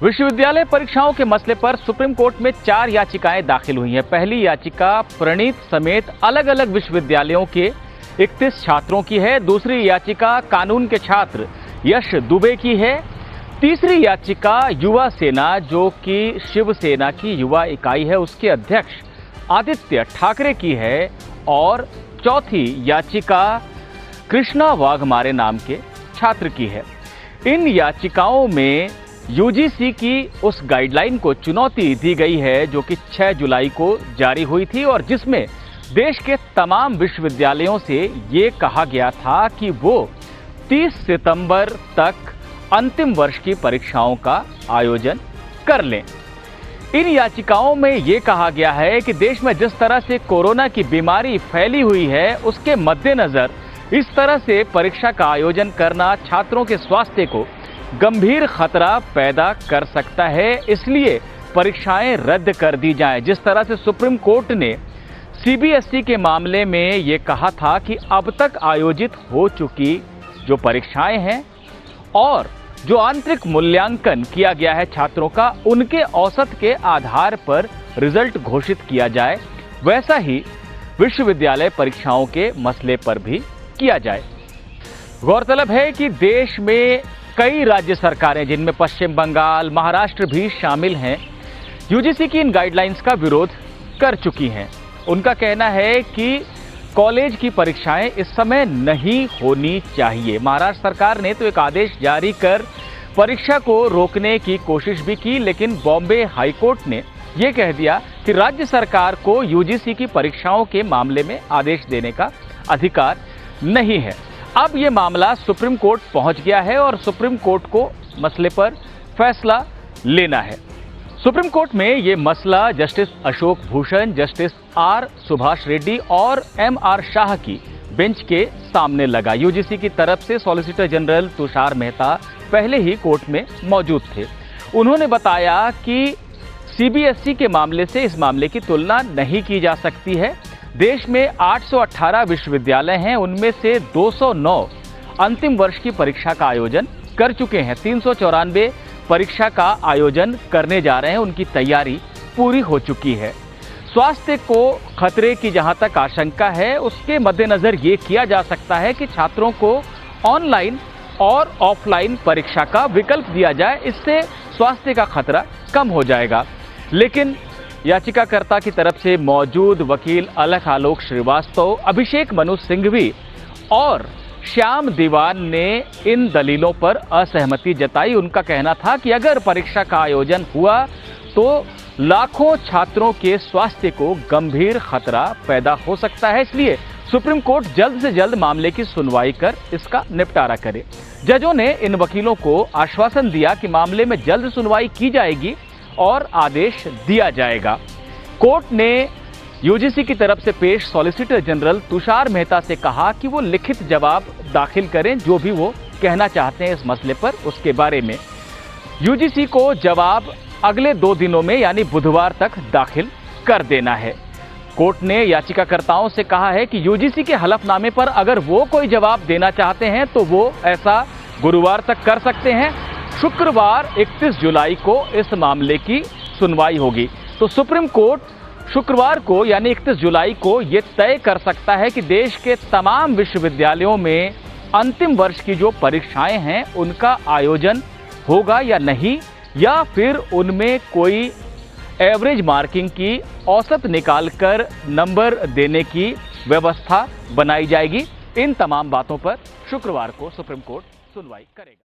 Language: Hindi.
विश्वविद्यालय परीक्षाओं के मसले पर सुप्रीम कोर्ट में 4 याचिकाएं दाखिल हुई हैं। पहली याचिका प्रणीत समेत अलग अलग विश्वविद्यालयों के 31 छात्रों की है। दूसरी याचिका कानून के छात्र यश दुबे की है। तीसरी याचिका युवा सेना, जो कि शिवसेना की युवा इकाई है, उसके अध्यक्ष आदित्य ठाकरे की है। और चौथी याचिका कृष्णा वाघमारे नाम के छात्र की है। इन याचिकाओं में यूजीसी की उस गाइडलाइन को चुनौती दी गई है जो कि 6 जुलाई को जारी हुई थी और जिसमें देश के तमाम विश्वविद्यालयों से ये कहा गया था कि वो 30 सितंबर तक अंतिम वर्ष की परीक्षाओं का आयोजन कर लें। इन याचिकाओं में ये कहा गया है कि देश में जिस तरह से कोरोना की बीमारी फैली हुई है, उसके मद्देनजर इस तरह से परीक्षा का आयोजन करना छात्रों के स्वास्थ्य को गंभीर खतरा पैदा कर सकता है, इसलिए परीक्षाएं रद्द कर दी जाएं। जिस तरह से सुप्रीम कोर्ट ने सीबीएसई के मामले में ये कहा था कि अब तक आयोजित हो चुकी जो परीक्षाएं हैं और जो आंतरिक मूल्यांकन किया गया है छात्रों का, उनके औसत के आधार पर रिजल्ट घोषित किया जाए, वैसा ही विश्वविद्यालय परीक्षाओं के मसले पर भी किया जाए। गौरतलब है कि देश में कई राज्य सरकारें, जिनमें पश्चिम बंगाल, महाराष्ट्र भी शामिल हैं, यूजीसी की इन गाइडलाइंस का विरोध कर चुकी हैं। उनका कहना है कि कॉलेज की परीक्षाएं इस समय नहीं होनी चाहिए। महाराष्ट्र सरकार ने तो एक आदेश जारी कर परीक्षा को रोकने की कोशिश भी की, लेकिन बॉम्बे हाईकोर्ट ने यह कह दिया कि राज्य सरकार को यूजीसी की परीक्षाओं के मामले में आदेश देने का अधिकार नहीं है। अब यह मामला सुप्रीम कोर्ट पहुंच गया है और सुप्रीम कोर्ट को मसले पर फैसला लेना है। सुप्रीम कोर्ट में यह मसला justice Ashok Bhushan, justice R Subhash Reddy और एमआर शाह की बेंच के सामने लगा। यूजीसी की तरफ से सॉलिसिटर जनरल तुषार मेहता पहले ही कोर्ट में मौजूद थे। उन्होंने बताया कि सीबीएसई के मामले से इस मामले की तुलना नहीं की जा सकती है। देश में 818 विश्वविद्यालय हैं, उनमें से 209 अंतिम वर्ष की परीक्षा का आयोजन कर चुके हैं। 394 परीक्षा का आयोजन करने जा रहे हैं, उनकी तैयारी पूरी हो चुकी है। स्वास्थ्य को खतरे की जहां तक आशंका है, उसके मद्देनजर ये किया जा सकता है कि छात्रों को ऑनलाइन और ऑफलाइन परीक्षा का विकल्प दिया जाए। इससे स्वास्थ्य का खतरा कम हो जाएगा। लेकिन याचिकाकर्ता की तरफ से मौजूद वकील अलख आलोक श्रीवास्तव, अभिषेक मनु सिंघवी और श्याम दीवान ने इन दलीलों पर असहमति जताई। उनका कहना था कि अगर परीक्षा का आयोजन हुआ तो लाखों छात्रों के स्वास्थ्य को गंभीर खतरा पैदा हो सकता है, इसलिए सुप्रीम कोर्ट जल्द से जल्द मामले की सुनवाई कर इसका निपटारा करे। जजों ने इन वकीलों को आश्वासन दिया कि मामले में जल्द सुनवाई की जाएगी और आदेश दिया जाएगा। कोर्ट ने यूजीसी की तरफ से पेश सॉलिसिटर जनरल तुषार मेहता से कहा कि वो लिखित जवाब दाखिल करें, जो भी वो कहना चाहते हैं इस मसले पर, उसके बारे में। यूजीसी को जवाब अगले 2 दिनों में यानी बुधवार तक दाखिल कर देना है। कोर्ट ने याचिकाकर्ताओं से कहा है कि यूजीसी के हलफनामे पर अगर वो कोई जवाब देना चाहते हैं तो वो ऐसा गुरुवार तक कर सकते हैं। शुक्रवार 31 जुलाई को इस मामले की सुनवाई होगी। तो सुप्रीम कोर्ट शुक्रवार को यानी 31 जुलाई को यह तय कर सकता है कि देश के तमाम विश्वविद्यालयों में अंतिम वर्ष की जो परीक्षाएं हैं उनका आयोजन होगा या नहीं, या फिर उनमें कोई एवरेज मार्किंग की औसत निकालकर नंबर देने की व्यवस्था बनाई जाएगी। इन तमाम बातों पर शुक्रवार को सुप्रीम कोर्ट सुनवाई करेगा।